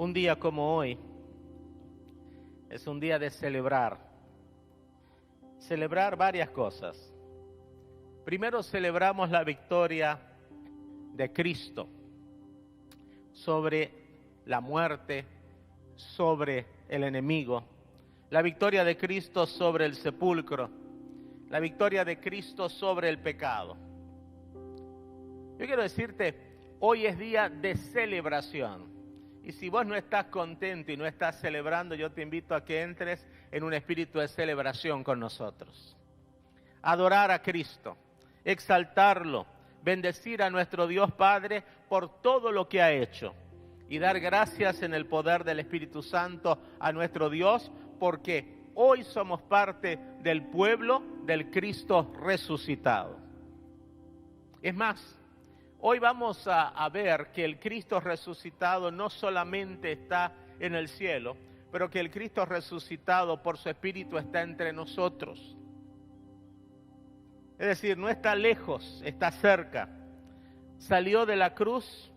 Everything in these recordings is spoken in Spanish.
Un día como hoy es un día de celebrar varias cosas. Primero celebramos la victoria de Cristo sobre la muerte, sobre el enemigo, la victoria de Cristo sobre el sepulcro, la victoria de Cristo sobre el pecado. Yo quiero decirte, hoy es día de celebración. Y si vos no estás contento y no estás celebrando, yo te invito a que entres en un espíritu de celebración con nosotros. Adorar a Cristo, exaltarlo, bendecir a nuestro Dios Padre por todo lo que ha hecho y dar gracias en el poder del Espíritu Santo a nuestro Dios, porque hoy somos parte del pueblo del Cristo resucitado. Es más, hoy vamos a ver que el Cristo resucitado no solamente está en el cielo, pero que el Cristo resucitado por su Espíritu está entre nosotros. Es decir, no está lejos, está cerca. Salió de la cruz,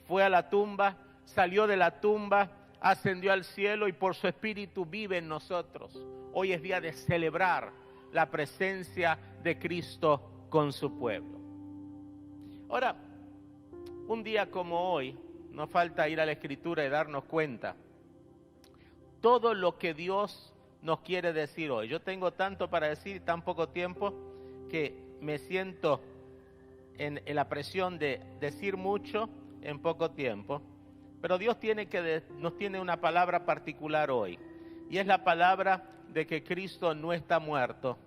fue a la tumba, salió de la tumba, ascendió al cielo y por su Espíritu vive en nosotros. Hoy es día de celebrar la presencia de Cristo con su pueblo. Ahora, un día como hoy, no falta ir a la Escritura y darnos cuenta todo lo que Dios nos quiere decir hoy. Yo tengo tanto para decir, tan poco tiempo, que me siento en la presión de decir mucho en poco tiempo, pero Dios nos tiene una palabra particular hoy, y es la palabra de que Cristo no está muerto,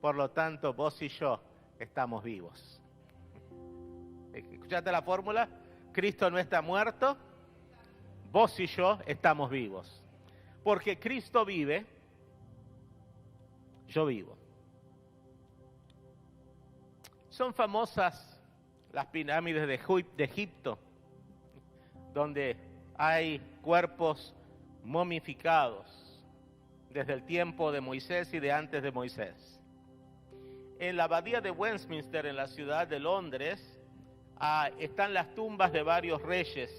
por lo tanto vos y yo estamos vivos. ¿Escuchaste la fórmula? Cristo no está muerto, vos y yo estamos vivos. Porque Cristo vive, yo vivo. Son famosas las pirámides de Egipto, donde hay cuerpos momificados desde el tiempo de Moisés y de antes de Moisés. En la abadía de Westminster, en la ciudad de Londres, están las tumbas de varios reyes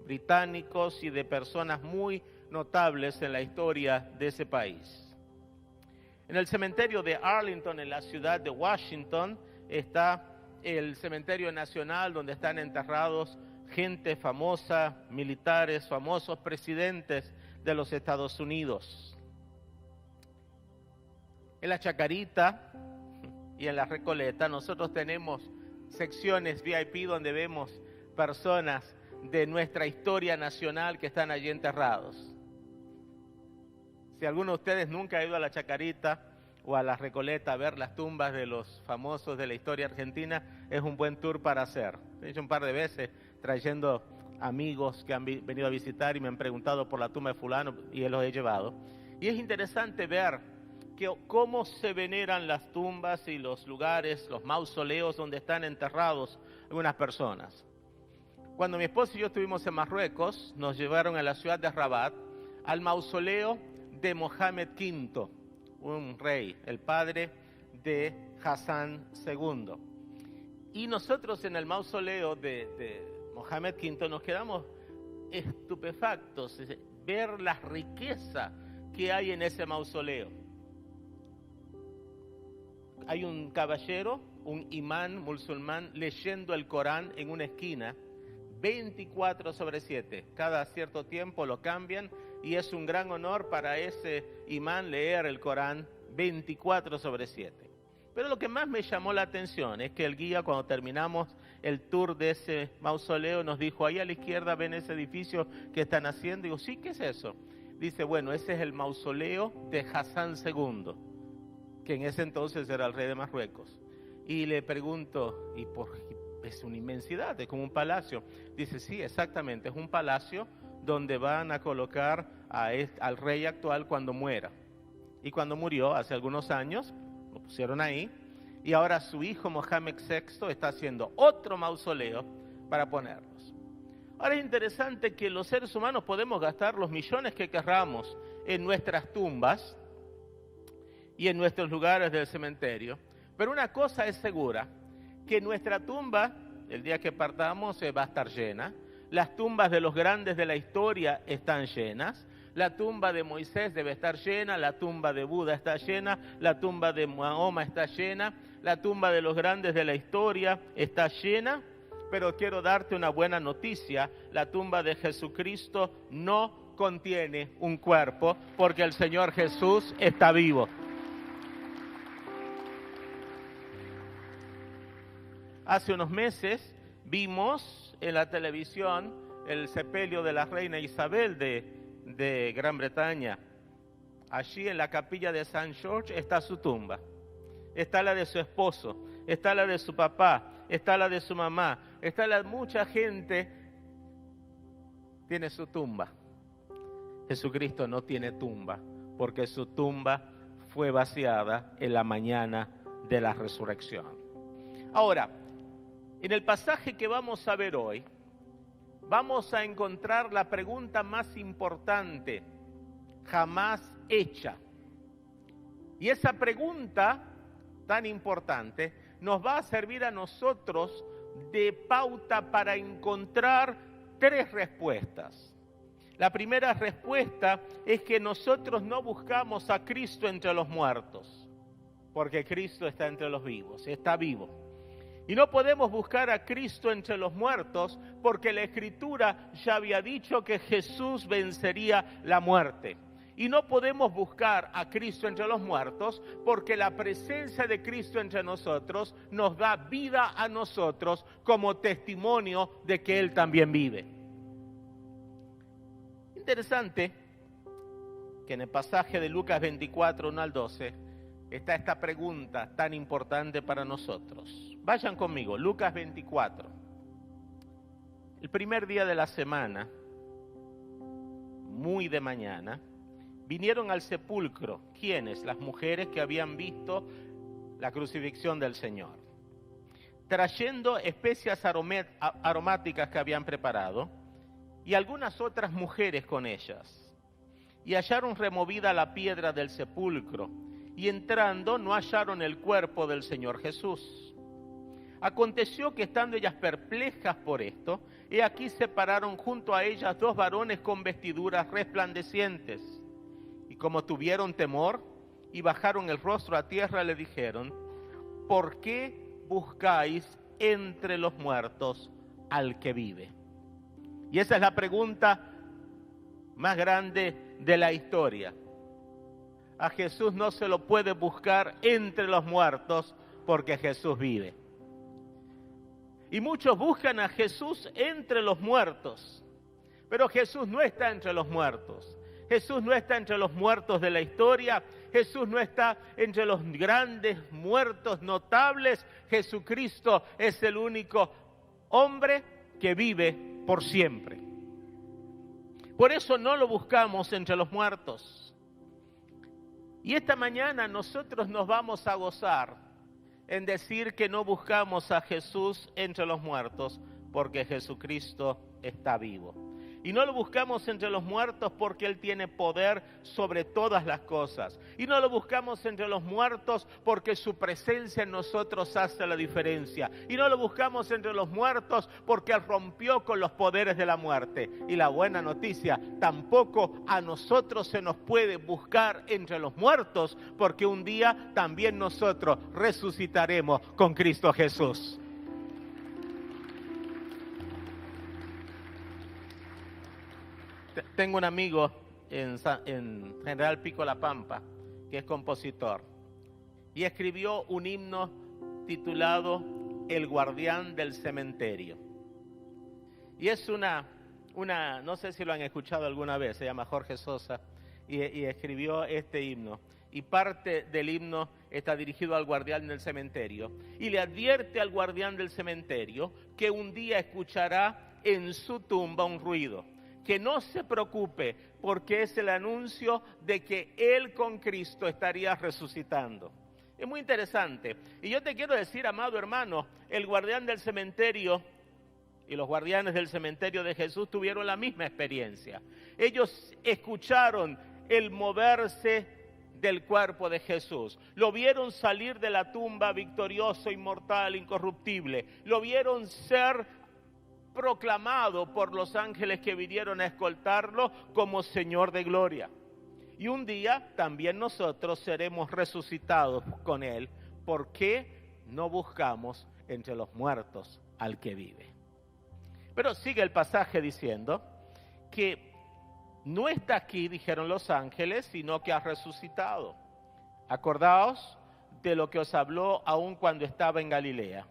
británicos y de personas muy notables en la historia de ese país. En el cementerio de Arlington, en la ciudad de Washington, está el cementerio nacional donde están enterrados gente famosa, militares, famosos presidentes de los Estados Unidos. En la Chacarita y en la Recoleta nosotros tenemos secciones VIP donde vemos personas de nuestra historia nacional que están allí enterrados. Si alguno de ustedes nunca ha ido a la Chacarita o a la Recoleta a ver las tumbas de los famosos de la historia argentina, es un buen tour para hacer. He hecho un par de veces trayendo amigos que han venido a visitar y me han preguntado por la tumba de fulano y los he llevado. Y es interesante ver cómo se veneran las tumbas y los lugares, los mausoleos donde están enterrados algunas personas. Cuando mi esposa y yo estuvimos en Marruecos, nos llevaron a la ciudad de Rabat, al mausoleo de Mohamed V, un rey, el padre de Hassan II. Y nosotros en el mausoleo de Mohamed V nos quedamos estupefactos, ver la riqueza que hay en ese mausoleo. Hay un caballero, un imán musulmán, leyendo el Corán en una esquina, 24/7. Cada cierto tiempo lo cambian y es un gran honor para ese imán leer el Corán 24/7. Pero lo que más me llamó la atención es que el guía, cuando terminamos el tour de ese mausoleo, nos dijo, ahí a la izquierda ven ese edificio que están haciendo. Digo, sí, ¿qué es eso? Dice, bueno, ese es el mausoleo de Hassan II, que en ese entonces era el rey de Marruecos. Y le pregunto, es una inmensidad, es como un palacio. Dice, sí, exactamente, es un palacio donde van a colocar al rey actual cuando muera. Y cuando murió, hace algunos años, lo pusieron ahí, y ahora su hijo Mohamed VI está haciendo otro mausoleo para ponerlos. Ahora es interesante que los seres humanos podemos gastar los millones que querramos en nuestras tumbas y en nuestros lugares del cementerio, pero una cosa es segura, que nuestra tumba, el día que partamos, va a estar llena, Las tumbas de los grandes de la historia están llenas. La tumba de Moisés debe estar llena, la tumba de Buda está llena, la tumba de Mahoma está llena, la tumba de los grandes de la historia está llena, pero quiero darte una buena noticia: la tumba de Jesucristo no contiene un cuerpo, porque el Señor Jesús está vivo. Hace unos meses vimos en la televisión el sepelio de la reina Isabel de Gran Bretaña. Allí en la capilla de St. George está su tumba, está la de su esposo, está la de su papá, está la de su mamá, está la de mucha gente, tiene su tumba. Jesucristo no tiene tumba, porque su tumba fue vaciada en la mañana de la resurrección. Ahora, en el pasaje que vamos a ver hoy, vamos a encontrar la pregunta más importante jamás hecha. Y esa pregunta tan importante nos va a servir a nosotros de pauta para encontrar tres respuestas. La primera respuesta es que nosotros no buscamos a Cristo entre los muertos, porque Cristo está entre los vivos, está vivo. Y no podemos buscar a Cristo entre los muertos porque la Escritura ya había dicho que Jesús vencería la muerte. Y no podemos buscar a Cristo entre los muertos porque la presencia de Cristo entre nosotros nos da vida a nosotros como testimonio de que Él también vive. Interesante que en el pasaje de Lucas 24, 1 al 12, está esta pregunta tan importante para nosotros. Vayan conmigo, Lucas 24. El primer día de la semana, muy de mañana, vinieron al sepulcro. ¿Quiénes? Las mujeres que habían visto la crucifixión del Señor, trayendo especias aromáticas que habían preparado, y algunas otras mujeres con ellas. Y hallaron removida la piedra del sepulcro, y entrando no hallaron el cuerpo del Señor Jesús. Aconteció que estando ellas perplejas por esto, he aquí se pararon junto a ellas dos varones con vestiduras resplandecientes. Y como tuvieron temor y bajaron el rostro a tierra, le dijeron: ¿por qué buscáis entre los muertos al que vive? Y esa es la pregunta más grande de la historia. A Jesús no se lo puede buscar entre los muertos porque Jesús vive. Y muchos buscan a Jesús entre los muertos, pero Jesús no está entre los muertos. Jesús no está entre los muertos de la historia. Jesús no está entre los grandes muertos notables. Jesucristo es el único hombre que vive por siempre. Por eso no lo buscamos entre los muertos. Y esta mañana nosotros nos vamos a gozar en decir que no buscamos a Jesús entre los muertos porque Jesucristo está vivo. Y no lo buscamos entre los muertos porque Él tiene poder sobre todas las cosas. Y no lo buscamos entre los muertos porque su presencia en nosotros hace la diferencia. Y no lo buscamos entre los muertos porque Él rompió con los poderes de la muerte. Y la buena noticia, tampoco a nosotros se nos puede buscar entre los muertos porque un día también nosotros resucitaremos con Cristo Jesús. Tengo un amigo en General Pico La Pampa que es compositor y escribió un himno titulado El Guardián del Cementerio. Y es una, no sé si lo han escuchado alguna vez, se llama Jorge Sosa y escribió este himno. Y parte del himno está dirigido al guardián del cementerio y le advierte al guardián del cementerio que un día escuchará en su tumba un ruido. Que no se preocupe porque es el anuncio de que Él con Cristo estaría resucitando. Es muy interesante. Y yo te quiero decir, amado hermano, el guardián del cementerio y los guardianes del cementerio de Jesús tuvieron la misma experiencia. Ellos escucharon el moverse del cuerpo de Jesús. Lo vieron salir de la tumba victorioso, inmortal, incorruptible. Lo vieron ser proclamado por los ángeles que vinieron a escoltarlo como Señor de gloria. Y un día también nosotros seremos resucitados con Él. ¿Por qué no buscamos entre los muertos al que vive? Pero sigue el pasaje diciendo que no está aquí, dijeron los ángeles, sino que ha resucitado. Acordaos de lo que os habló aún cuando estaba en Galilea,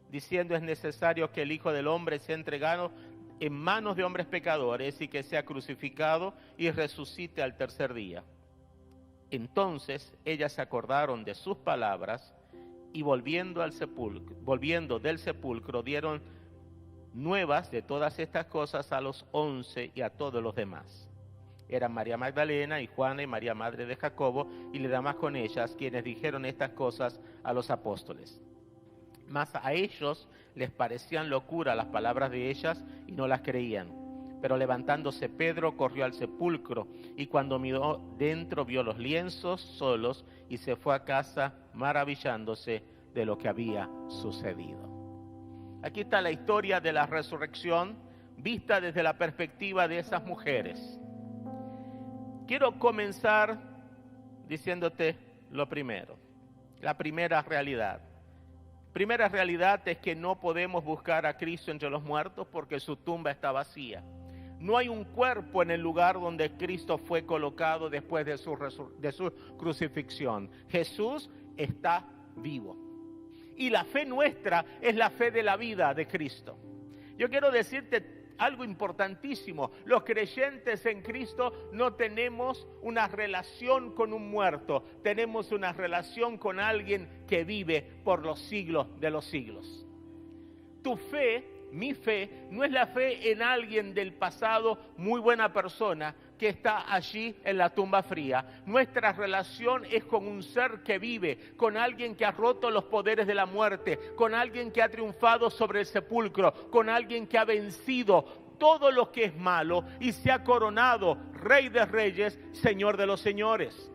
diciendo: es necesario que el Hijo del Hombre sea entregado en manos de hombres pecadores y que sea crucificado y resucite al tercer día. Entonces ellas se acordaron de sus palabras y volviendo del sepulcro dieron nuevas de todas estas cosas a los 11 y a todos los demás. Eran María Magdalena y Juana y María madre de Jacobo y las demás con ellas, quienes dijeron estas cosas a los apóstoles. Mas a ellos les parecían locura las palabras de ellas y no las creían. Pero levantándose Pedro corrió al sepulcro y cuando miró dentro vio los lienzos solos y se fue a casa maravillándose de lo que había sucedido. Aquí está la historia de la resurrección vista desde la perspectiva de esas mujeres. Quiero comenzar diciéndote lo primero, la primera realidad. Primera realidad es que no podemos buscar a Cristo entre los muertos porque su tumba está vacía. No hay un cuerpo en el lugar donde Cristo fue colocado después de su crucifixión. Jesús está vivo. Y la fe nuestra es la fe de la vida de Cristo. Yo quiero decirte algo importantísimo: los creyentes en Cristo no tenemos una relación con un muerto, tenemos una relación con alguien que vive por los siglos de los siglos. Tu fe, mi fe, no es la fe en alguien del pasado, muy buena persona, que está allí en la tumba fría. Nuestra relación es con un ser que vive, con alguien que ha roto los poderes de la muerte, con alguien que ha triunfado sobre el sepulcro, con alguien que ha vencido todo lo que es malo y se ha coronado Rey de Reyes, Señor de los Señores.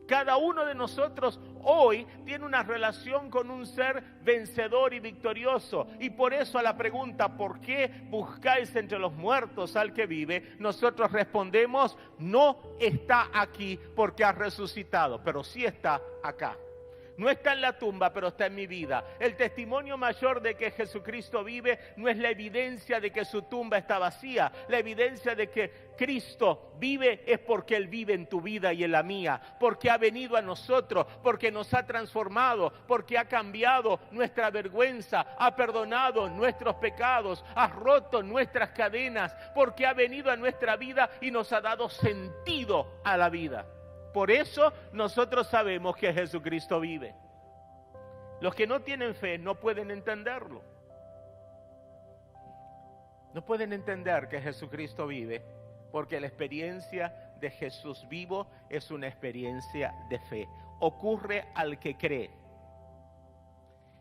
Cada uno de nosotros hoy tiene una relación con un ser vencedor y victorioso. Y por eso a la pregunta, ¿por qué buscáis entre los muertos al que vive?, nosotros respondemos: no está aquí porque ha resucitado, pero sí está acá. No está en la tumba, pero está en mi vida. El testimonio mayor de que Jesucristo vive no es la evidencia de que su tumba está vacía. La evidencia de que Cristo vive es porque Él vive en tu vida y en la mía. Porque ha venido a nosotros, porque nos ha transformado, porque ha cambiado nuestra vergüenza, ha perdonado nuestros pecados, ha roto nuestras cadenas, porque ha venido a nuestra vida y nos ha dado sentido a la vida. Por eso nosotros sabemos que Jesucristo vive. Los que no tienen fe no pueden entenderlo. No pueden entender que Jesucristo vive, porque la experiencia de Jesús vivo es una experiencia de fe. Ocurre al que cree.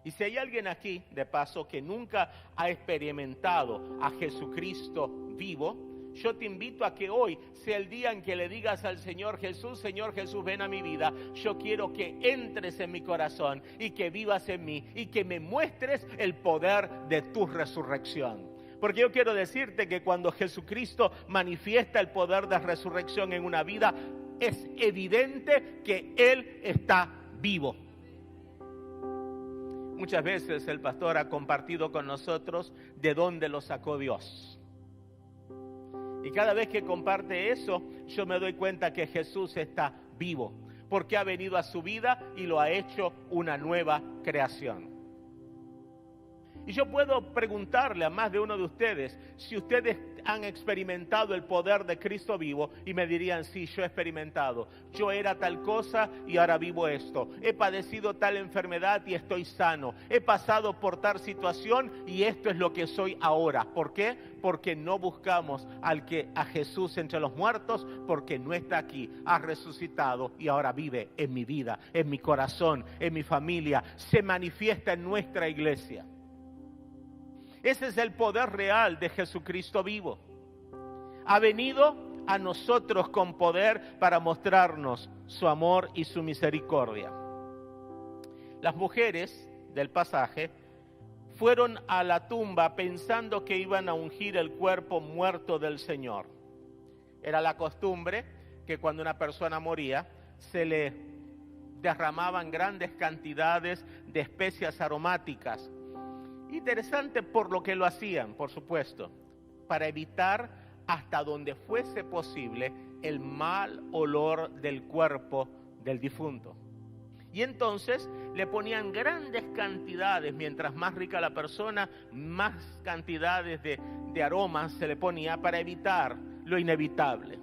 Y si hay alguien aquí, de paso, que nunca ha experimentado a Jesucristo vivo, yo te invito a que hoy sea el día en que le digas al Señor Jesús: Señor Jesús, ven a mi vida. Yo quiero que entres en mi corazón y que vivas en mí y que me muestres el poder de tu resurrección. Porque yo quiero decirte que cuando Jesucristo manifiesta el poder de resurrección en una vida, es evidente que Él está vivo. Muchas veces el pastor ha compartido con nosotros de dónde lo sacó Dios. Y cada vez que comparte eso, yo me doy cuenta que Jesús está vivo, porque ha venido a su vida y lo ha hecho una nueva creación. Y yo puedo preguntarle a más de uno de ustedes si ustedes han experimentado el poder de Cristo vivo, y me dirían: sí, yo he experimentado. Yo era tal cosa y ahora vivo esto. He padecido tal enfermedad y estoy sano. He pasado por tal situación y esto es lo que soy ahora. ¿Por qué? Porque no buscamos a Jesús entre los muertos, porque no está aquí. Ha resucitado y ahora vive en mi vida, en mi corazón, en mi familia. Se manifiesta en nuestra iglesia. Ese es el poder real de Jesucristo vivo. Ha venido a nosotros con poder para mostrarnos su amor y su misericordia. Las mujeres del pasaje fueron a la tumba pensando que iban a ungir el cuerpo muerto del Señor. Era la costumbre que cuando una persona moría, se le derramaban grandes cantidades de especias aromáticas. Interesante por lo que lo hacían, por supuesto, para evitar hasta donde fuese posible el mal olor del cuerpo del difunto. Y entonces le ponían grandes cantidades, mientras más rica la persona, más cantidades de aromas se le ponía para evitar lo inevitable.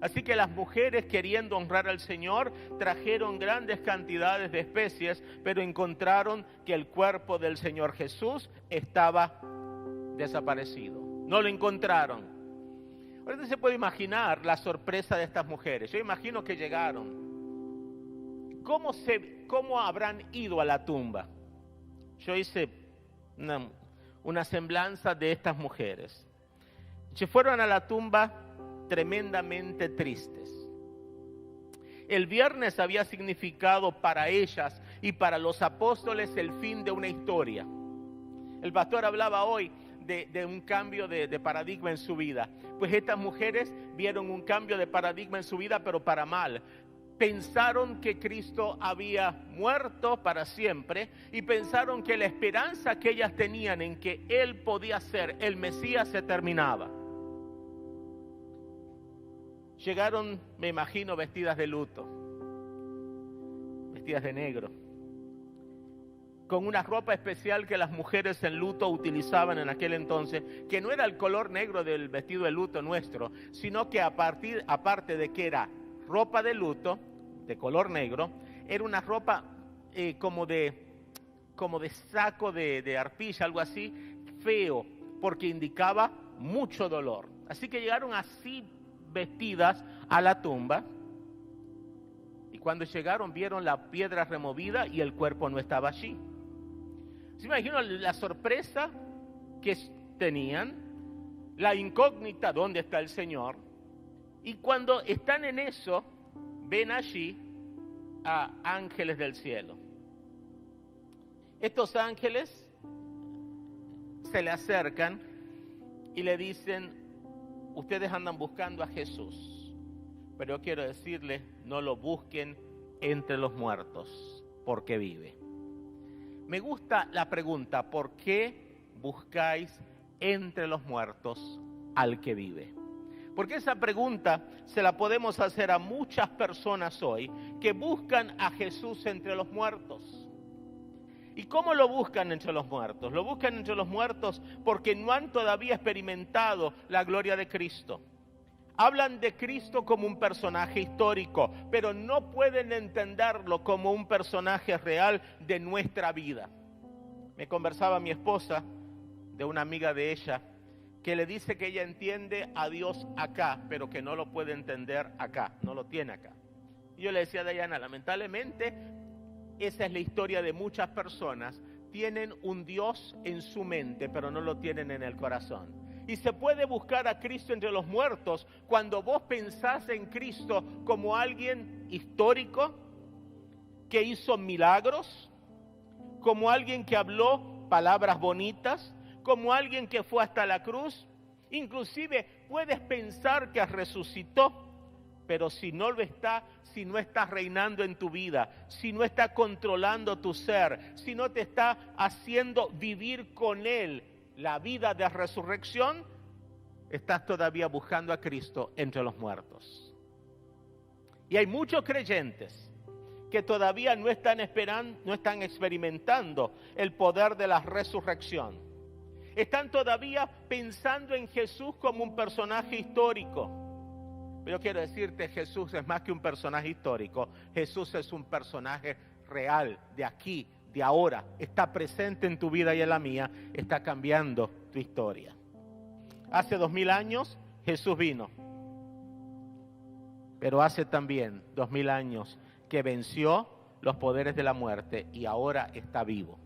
Así que las mujeres, queriendo honrar al Señor, trajeron grandes cantidades de especies, pero encontraron que el cuerpo del Señor Jesús estaba desaparecido. No lo encontraron. Ahora se puede imaginar la sorpresa de estas mujeres. Yo imagino que llegaron. ¿Cómo habrán ido a la tumba? Yo hice una semblanza de estas mujeres. Se fueron a la tumba tremendamente tristes. El viernes había significado para ellas y para los apóstoles el fin de una historia. El pastor hablaba hoy de un cambio de paradigma en su vida. Pues estas mujeres vieron un cambio de paradigma en su vida, pero para mal. Pensaron que Cristo había muerto para siempre y pensaron que la esperanza que ellas tenían en que Él podía ser el Mesías se terminaba. Llegaron, me imagino, vestidas de luto, vestidas de negro, con una ropa especial que las mujeres en luto utilizaban en aquel entonces, que no era el color negro del vestido de luto nuestro, sino que aparte de que era ropa de luto, de color negro, era una ropa como de saco de arpilla, algo así, feo, porque indicaba mucho dolor. Así que llegaron así vestidas a la tumba, y cuando llegaron vieron la piedra removida y el cuerpo no estaba allí. ¿Se imaginan la sorpresa que tenían? La incógnita, ¿dónde está el Señor? Y cuando están en eso, ven allí a ángeles del cielo. Estos ángeles se le acercan y le dicen: ustedes andan buscando a Jesús, pero yo quiero decirles, no lo busquen entre los muertos, porque vive. Me gusta la pregunta: ¿por qué buscáis entre los muertos al que vive? Porque esa pregunta se la podemos hacer a muchas personas hoy que buscan a Jesús entre los muertos. ¿Y cómo lo buscan entre los muertos? Lo buscan entre los muertos porque no han todavía experimentado la gloria de Cristo. Hablan de Cristo como un personaje histórico, pero no pueden entenderlo como un personaje real de nuestra vida. Me conversaba mi esposa de una amiga de ella, que le dice que ella entiende a Dios acá, pero que no lo puede entender acá, no lo tiene acá. Y yo le decía a Dayana, lamentablemente, esa es la historia de muchas personas. Tienen un Dios en su mente, pero no lo tienen en el corazón. Y se puede buscar a Cristo entre los muertos cuando vos pensás en Cristo como alguien histórico, que hizo milagros, como alguien que habló palabras bonitas, como alguien que fue hasta la cruz. Inclusive puedes pensar que resucitó, pero si no lo está, si no está reinando en tu vida, si no está controlando tu ser, si no te está haciendo vivir con Él la vida de resurrección, estás todavía buscando a Cristo entre los muertos. Y hay muchos creyentes que todavía no están experimentando el poder de la resurrección. Están todavía pensando en Jesús como un personaje histórico. Pero quiero decirte, Jesús es más que un personaje histórico. Jesús es un personaje real, de aquí, de ahora. Está presente en tu vida y en la mía. Está cambiando tu historia. Hace 2000 años Jesús vino. Pero hace también 2000 años que venció los poderes de la muerte y ahora está vivo.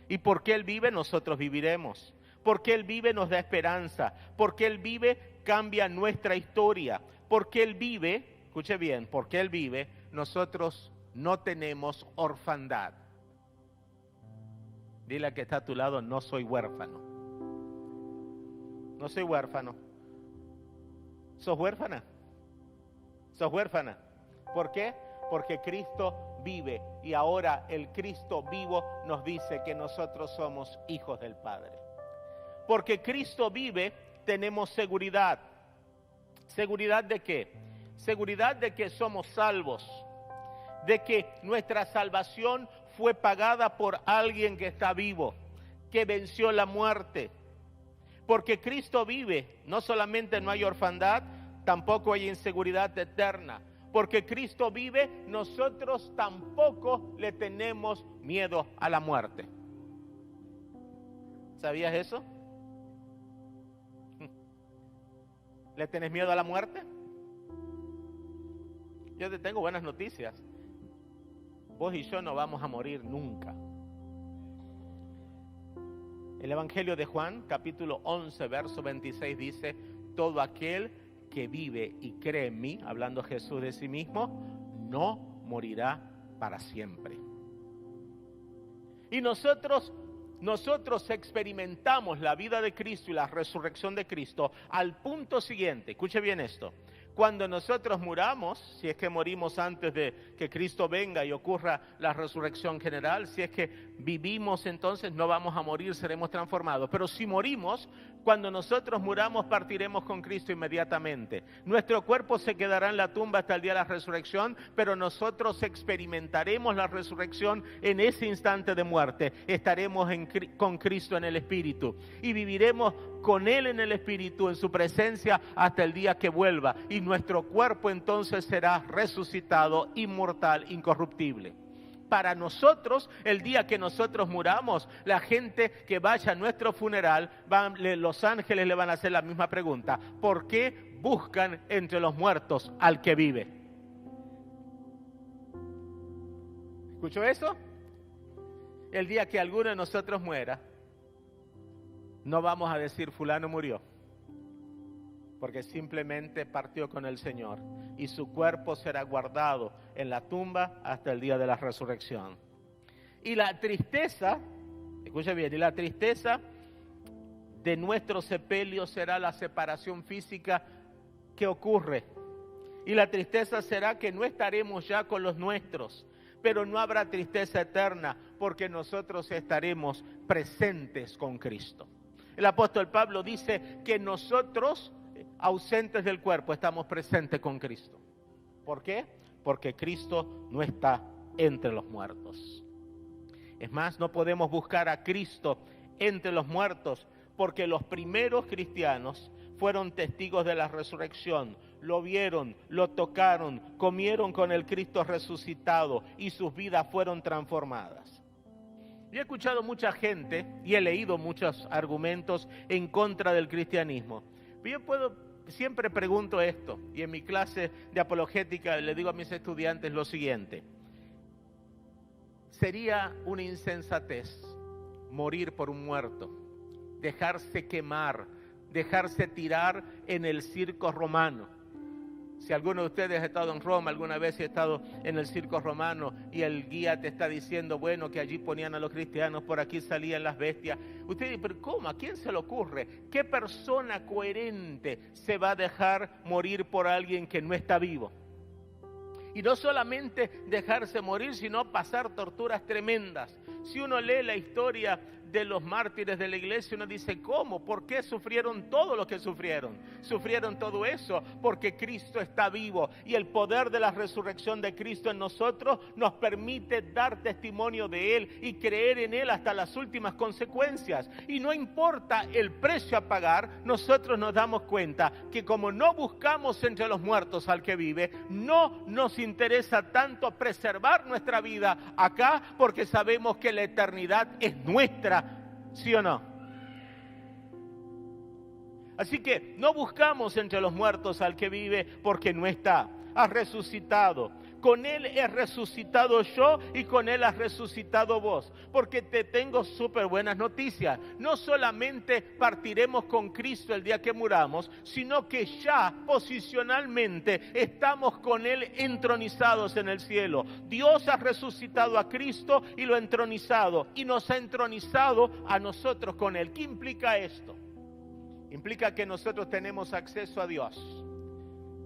Y porque Él vive, nosotros viviremos. Porque Él vive, nos da esperanza. Porque Él vive, cambia nuestra historia. Porque Él vive, escuche bien, porque Él vive, nosotros no tenemos orfandad. Dile al que está a tu lado, no soy huérfano. No soy huérfano. ¿Sos huérfana? ¿Sos huérfana? ¿Por qué? Porque Cristo vive y ahora el Cristo vivo nos dice que nosotros somos hijos del Padre. Porque Cristo vive, tenemos seguridad. ¿Seguridad de qué? Seguridad de que somos salvos, de que nuestra salvación fue pagada por alguien que está vivo, que venció la muerte. Porque Cristo vive, no solamente no hay orfandad, tampoco hay inseguridad eterna. Porque Cristo vive, nosotros tampoco le tenemos miedo a la muerte. ¿Sabías eso? ¿Le tenés miedo a la muerte? Yo te tengo buenas noticias. Vos y yo no vamos a morir nunca. El Evangelio de Juan, capítulo 11, verso 26 dice: todo aquel que vive y cree en mí, hablando Jesús de sí mismo, no morirá para siempre. Y nosotros experimentamos la vida de Cristo y la resurrección de Cristo al punto siguiente. Escuche bien esto. Cuando nosotros muramos, si es que morimos antes de que Cristo venga y ocurra la resurrección general, si es que vivimos, entonces no vamos a morir, seremos transformados. Pero si morimos, cuando nosotros muramos, partiremos con Cristo inmediatamente. Nuestro cuerpo se quedará en la tumba hasta el día de la resurrección, pero nosotros experimentaremos la resurrección en ese instante de muerte. Estaremos con Cristo en el Espíritu y viviremos con Él en el Espíritu, en su presencia, hasta el día que vuelva. Y nuestro cuerpo entonces será resucitado, inmortal, incorruptible. Para nosotros, el día que nosotros muramos, la gente que vaya a nuestro funeral, los ángeles le van a hacer la misma pregunta: ¿por qué buscan entre los muertos al que vive? ¿Escuchó eso? El día que alguno de nosotros muera, no vamos a decir fulano murió, porque simplemente partió con el Señor y su cuerpo será guardado en la tumba hasta el día de la resurrección. Y la tristeza, escuche bien, y la tristeza de nuestro sepelio será la separación física que ocurre. Y la tristeza será que no estaremos ya con los nuestros, pero no habrá tristeza eterna porque nosotros estaremos presentes con Cristo. El apóstol Pablo dice que nosotros, ausentes del cuerpo, estamos presentes con Cristo. ¿Por qué? Porque Cristo no está entre los muertos. Es más, no podemos buscar a Cristo entre los muertos porque los primeros cristianos fueron testigos de la resurrección. Lo vieron, lo tocaron, comieron con el Cristo resucitado y sus vidas fueron transformadas. Yo he escuchado mucha gente y he leído muchos argumentos en contra del cristianismo. Yo siempre pregunto esto, y en mi clase de apologética le digo a mis estudiantes lo siguiente: sería una insensatez morir por un muerto, dejarse quemar, dejarse tirar en el circo romano. Si alguno de ustedes ha estado en Roma alguna vez y ha estado en el circo romano y el guía te está diciendo, bueno, que allí ponían a los cristianos, por aquí salían las bestias. Usted dice, pero ¿cómo? ¿A quién se le ocurre? ¿Qué persona coherente se va a dejar morir por alguien que no está vivo? Y no solamente dejarse morir, sino pasar torturas tremendas. Si uno lee la historia de los mártires de la iglesia, uno dice, ¿cómo? ¿Por qué sufrieron todo lo que sufrieron? Sufrieron todo eso porque Cristo está vivo y el poder de la resurrección de Cristo en nosotros nos permite dar testimonio de Él y creer en Él hasta las últimas consecuencias. Y no importa el precio a pagar, nosotros nos damos cuenta que como no buscamos entre los muertos al que vive, no nos interesa tanto preservar nuestra vida acá porque sabemos que la eternidad es nuestra. ¿Sí o no? Así que no buscamos entre los muertos al que vive porque no está. Ha resucitado. Con Él he resucitado yo y con Él has resucitado vos. Porque te tengo súper buenas noticias. No solamente partiremos con Cristo el día que muramos, sino que ya posicionalmente estamos con Él entronizados en el cielo. Dios ha resucitado a Cristo y lo ha entronizado. Y nos ha entronizado a nosotros con Él. ¿Qué implica esto? Implica que nosotros tenemos acceso a Dios,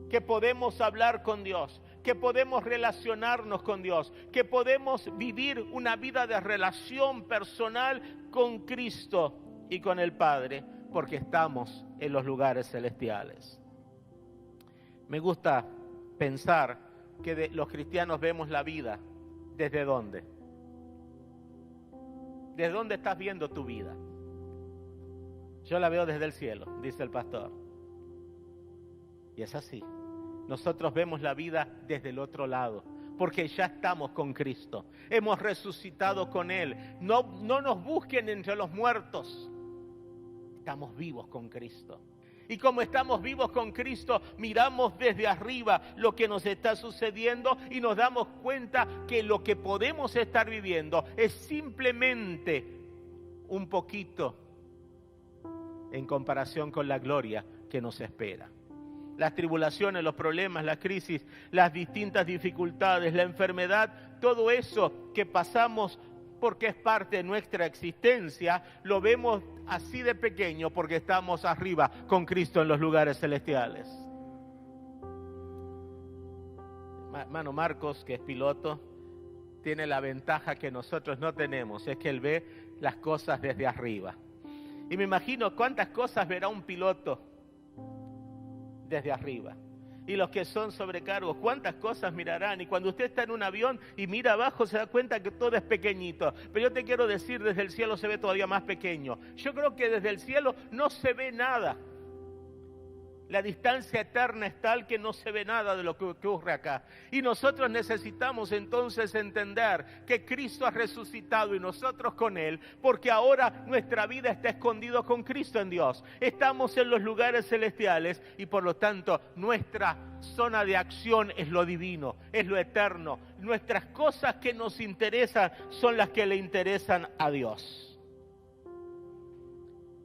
que podemos hablar con Dios, que podemos relacionarnos con Dios, que podemos vivir una vida de relación personal con Cristo y con el Padre, porque estamos en los lugares celestiales. Me gusta pensar que los cristianos vemos la vida. ¿Desde dónde? ¿Desde dónde estás viendo tu vida? Yo la veo desde el cielo, dice el pastor. Y es así. Nosotros vemos la vida desde el otro lado, porque ya estamos con Cristo. Hemos resucitado con Él. No nos busquen entre los muertos. Estamos vivos con Cristo. Y como estamos vivos con Cristo, miramos desde arriba lo que nos está sucediendo y nos damos cuenta que lo que podemos estar viviendo es simplemente un poquito en comparación con la gloria que nos espera. Las tribulaciones, los problemas, la crisis, las distintas dificultades, la enfermedad, todo eso que pasamos porque es parte de nuestra existencia, lo vemos así de pequeño porque estamos arriba con Cristo en los lugares celestiales. Hermano Marcos, que es piloto, tiene la ventaja que nosotros no tenemos, es que él ve las cosas desde arriba. Y me imagino cuántas cosas verá un piloto desde arriba. Y los que son sobrecargos, cuántas cosas mirarán. Y cuando usted está en un avión y mira abajo, se da cuenta que todo es pequeñito. Pero yo te quiero decir, desde el cielo se ve todavía más pequeño. Yo creo que desde el cielo no se ve nada. La distancia eterna es tal que no se ve nada de lo que ocurre acá. Y nosotros necesitamos entonces entender que Cristo ha resucitado y nosotros con Él, porque ahora nuestra vida está escondida con Cristo en Dios. Estamos en los lugares celestiales y por lo tanto nuestra zona de acción es lo divino, es lo eterno. Nuestras cosas que nos interesan son las que le interesan a Dios.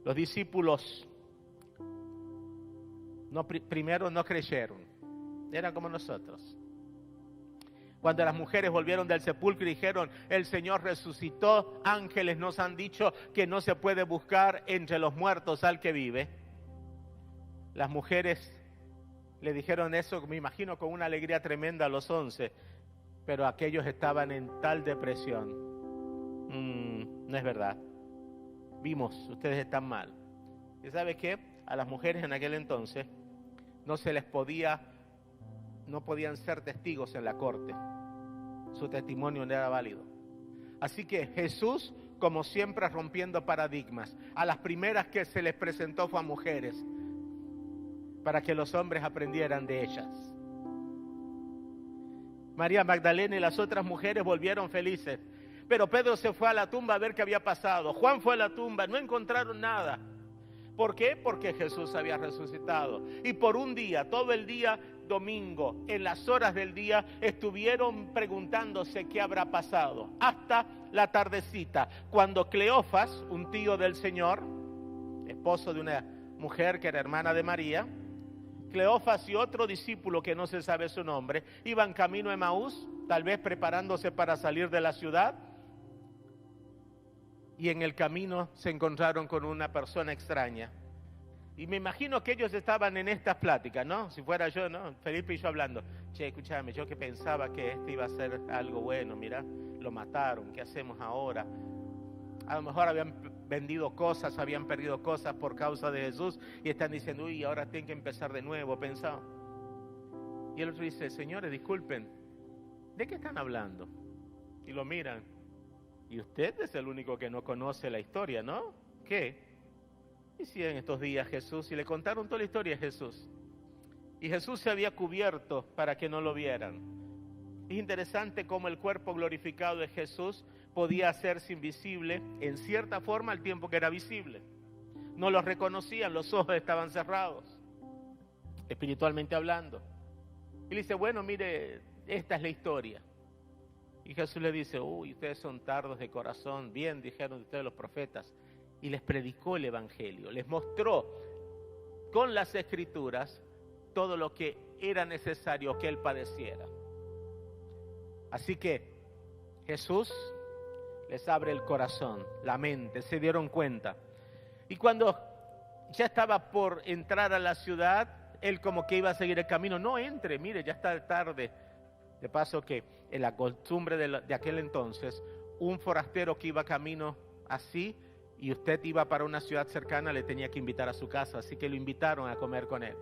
Los discípulos primero no creyeron, eran como nosotros. Cuando las mujeres volvieron del sepulcro y dijeron, el Señor resucitó, ángeles nos han dicho que no se puede buscar entre los muertos al que vive. Las mujeres le dijeron eso, me imagino, con una alegría tremenda a los 11, pero aquellos estaban en tal depresión. No es verdad. Vimos, ustedes están mal. ¿Y sabe qué? A las mujeres en aquel entonces no podían ser testigos en la corte. Su testimonio no era válido. Así que Jesús, como siempre, rompiendo paradigmas, a las primeras que se les presentó fue a mujeres, para que los hombres aprendieran de ellas. María Magdalena y las otras mujeres volvieron felices, pero Pedro se fue a la tumba a ver qué había pasado. Juan fue a la tumba, no encontraron nada. ¿Por qué? Porque Jesús había resucitado. Y por un día, todo el día domingo, en las horas del día, estuvieron preguntándose qué habrá pasado. Hasta la tardecita, cuando Cleofas, un tío del Señor, esposo de una mujer que era hermana de María, Cleofas y otro discípulo que no se sabe su nombre, iban camino a Emaús, tal vez preparándose para salir de la ciudad. Y en el camino se encontraron con una persona extraña. Y me imagino que ellos estaban en estas pláticas, ¿no? Si fuera yo, ¿no? Felipe y yo hablando. Che, escúchame, yo que pensaba que este iba a ser algo bueno, mira, lo mataron, ¿qué hacemos ahora? A lo mejor habían vendido cosas, habían perdido cosas por causa de Jesús y están diciendo, uy, ahora tienen que empezar de nuevo, pensado. Y el otro dice, señores, disculpen, ¿de qué están hablando? Y lo miran. Y usted es el único que no conoce la historia, ¿no? ¿Qué? Y si en estos días Jesús, y le contaron toda la historia de Jesús. Y Jesús se había cubierto para que no lo vieran. Es interesante cómo el cuerpo glorificado de Jesús podía hacerse invisible en cierta forma al tiempo que era visible. No los reconocían, los ojos estaban cerrados, espiritualmente hablando. Y le dice, bueno, mire, esta es la historia. Y Jesús le dice, uy, ustedes son tardos de corazón, bien dijeron ustedes los profetas. Y les predicó el evangelio, les mostró con las escrituras todo lo que era necesario que él padeciera. Así que Jesús les abre el corazón, la mente, se dieron cuenta. Y cuando ya estaba por entrar a la ciudad, él como que iba a seguir el camino. No entre, mire, ya está tarde. De paso que en la costumbre de aquel entonces, un forastero que iba camino así y usted iba para una ciudad cercana, le tenía que invitar a su casa, así que lo invitaron a comer con él.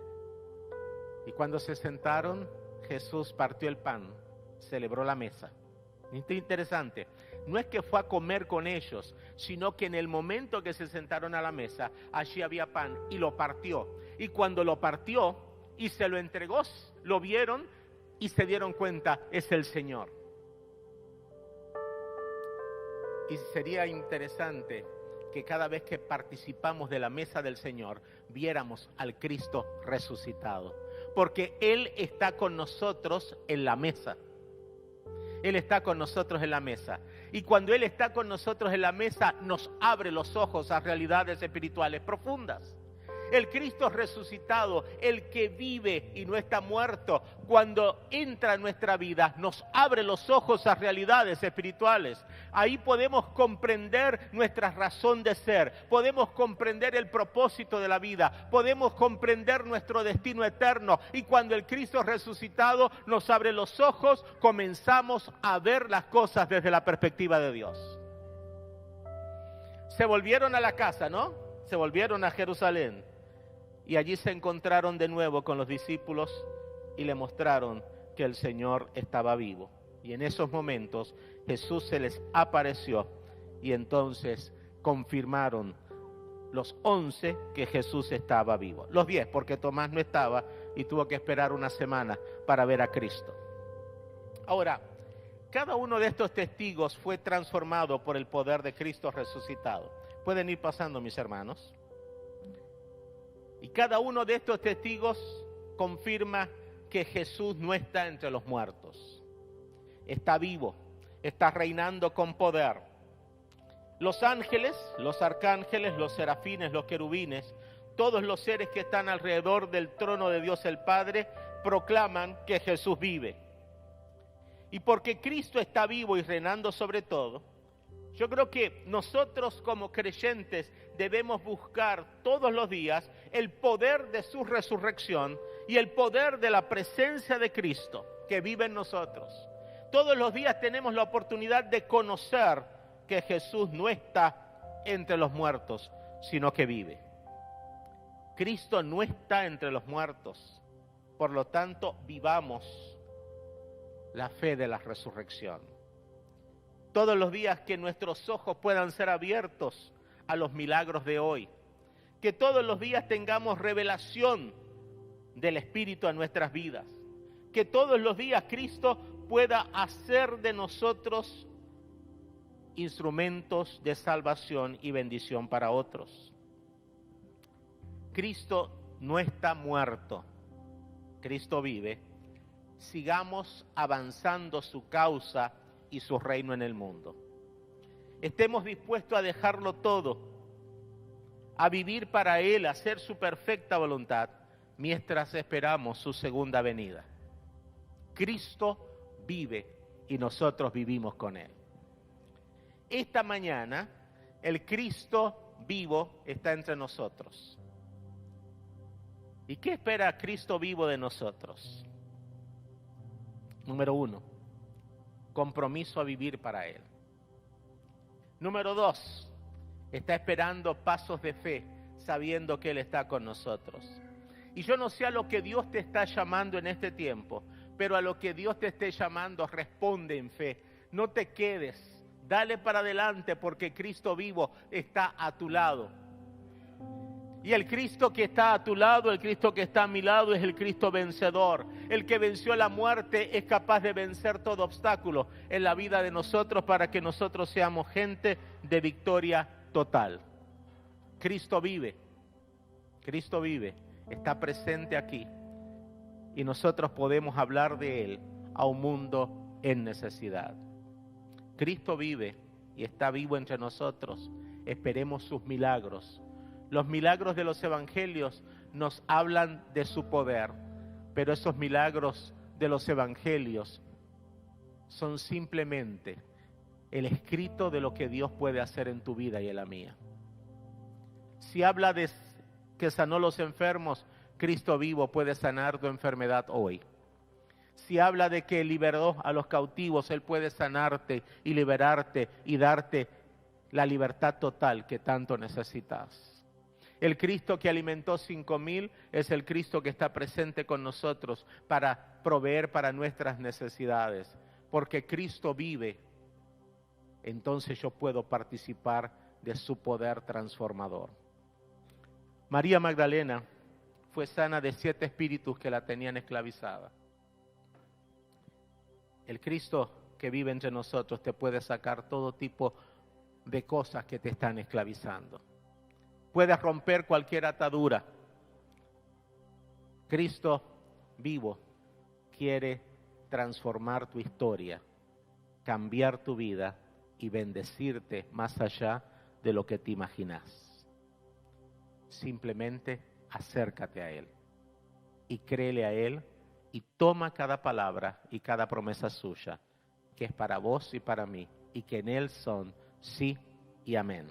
Y cuando se sentaron, Jesús partió el pan, celebró la mesa. Esto es interesante, no es que fue a comer con ellos, sino que en el momento que se sentaron a la mesa, allí había pan y lo partió. Y cuando lo partió y se lo entregó, lo vieron y se dieron cuenta, es el Señor. Y sería interesante que cada vez que participamos de la mesa del Señor, viéramos al Cristo resucitado. Porque Él está con nosotros en la mesa. Él está con nosotros en la mesa. Y cuando Él está con nosotros en la mesa, nos abre los ojos a realidades espirituales profundas. El Cristo resucitado, el que vive y no está muerto, cuando entra en nuestra vida, nos abre los ojos a realidades espirituales. Ahí podemos comprender nuestra razón de ser, podemos comprender el propósito de la vida, podemos comprender nuestro destino eterno. Y cuando el Cristo resucitado nos abre los ojos, comenzamos a ver las cosas desde la perspectiva de Dios. Se volvieron a la casa, ¿no? Se volvieron a Jerusalén. Y allí se encontraron de nuevo con los discípulos y le mostraron que el Señor estaba vivo. Y en esos momentos Jesús se les apareció y entonces confirmaron los 11 que Jesús estaba vivo. Los 10 porque Tomás no estaba y tuvo que esperar una semana para ver a Cristo. Ahora, cada uno de estos testigos fue transformado por el poder de Cristo resucitado. Pueden ir pasando, mis hermanos. Y cada uno de estos testigos confirma que Jesús no está entre los muertos. Está vivo, está reinando con poder. Los ángeles, los arcángeles, los serafines, los querubines, todos los seres que están alrededor del trono de Dios el Padre, proclaman que Jesús vive. Y porque Cristo está vivo y reinando sobre todo, yo creo que nosotros como creyentes debemos buscar todos los días el poder de su resurrección y el poder de la presencia de Cristo que vive en nosotros. Todos los días tenemos la oportunidad de conocer que Jesús no está entre los muertos, sino que vive. Cristo no está entre los muertos, por lo tanto, vivamos la fe de la resurrección. Todos los días que nuestros ojos puedan ser abiertos a los milagros de hoy. Que todos los días tengamos revelación del Espíritu a nuestras vidas. Que todos los días Cristo pueda hacer de nosotros instrumentos de salvación y bendición para otros. Cristo no está muerto. Cristo vive. Sigamos avanzando su causa y su reino en el mundo. Estemos dispuestos a dejarlo todo, a vivir para Él, a hacer su perfecta voluntad, mientras esperamos su segunda venida. Cristo vive y nosotros vivimos con Él. Esta mañana, el Cristo vivo está entre nosotros. ¿Y qué espera Cristo vivo de nosotros? Número 1, compromiso a vivir para Él. Número 2, está esperando pasos de fe, sabiendo que Él está con nosotros. Y yo no sé a lo que Dios te está llamando en este tiempo, pero a lo que Dios te esté llamando, responde en fe. No te quedes, dale para adelante, porque Cristo vivo está a tu lado. Y el Cristo que está a tu lado, el Cristo que está a mi lado, es el Cristo vencedor. El que venció la muerte es capaz de vencer todo obstáculo en la vida de nosotros para que nosotros seamos gente de victoria total. Cristo vive, está presente aquí. Y nosotros podemos hablar de Él a un mundo en necesidad. Cristo vive y está vivo entre nosotros. Esperemos sus milagros. Los milagros de los evangelios nos hablan de su poder, pero esos milagros de los evangelios son simplemente el escrito de lo que Dios puede hacer en tu vida y en la mía. Si habla de que sanó los enfermos, Cristo vivo puede sanar tu enfermedad hoy. Si habla de que liberó a los cautivos, Él puede sanarte y liberarte y darte la libertad total que tanto necesitas. El Cristo que alimentó 5,000 es el Cristo que está presente con nosotros para proveer para nuestras necesidades. Porque Cristo vive, entonces yo puedo participar de su poder transformador. María Magdalena fue sana de 7 espíritus que la tenían esclavizada. El Cristo que vive entre nosotros te puede sacar todo tipo de cosas que te están esclavizando. Puedes romper cualquier atadura. Cristo vivo quiere transformar tu historia, cambiar tu vida y bendecirte más allá de lo que te imaginas. Simplemente acércate a Él y créele a Él y toma cada palabra y cada promesa suya, que es para vos y para mí, y que en Él son sí y amén.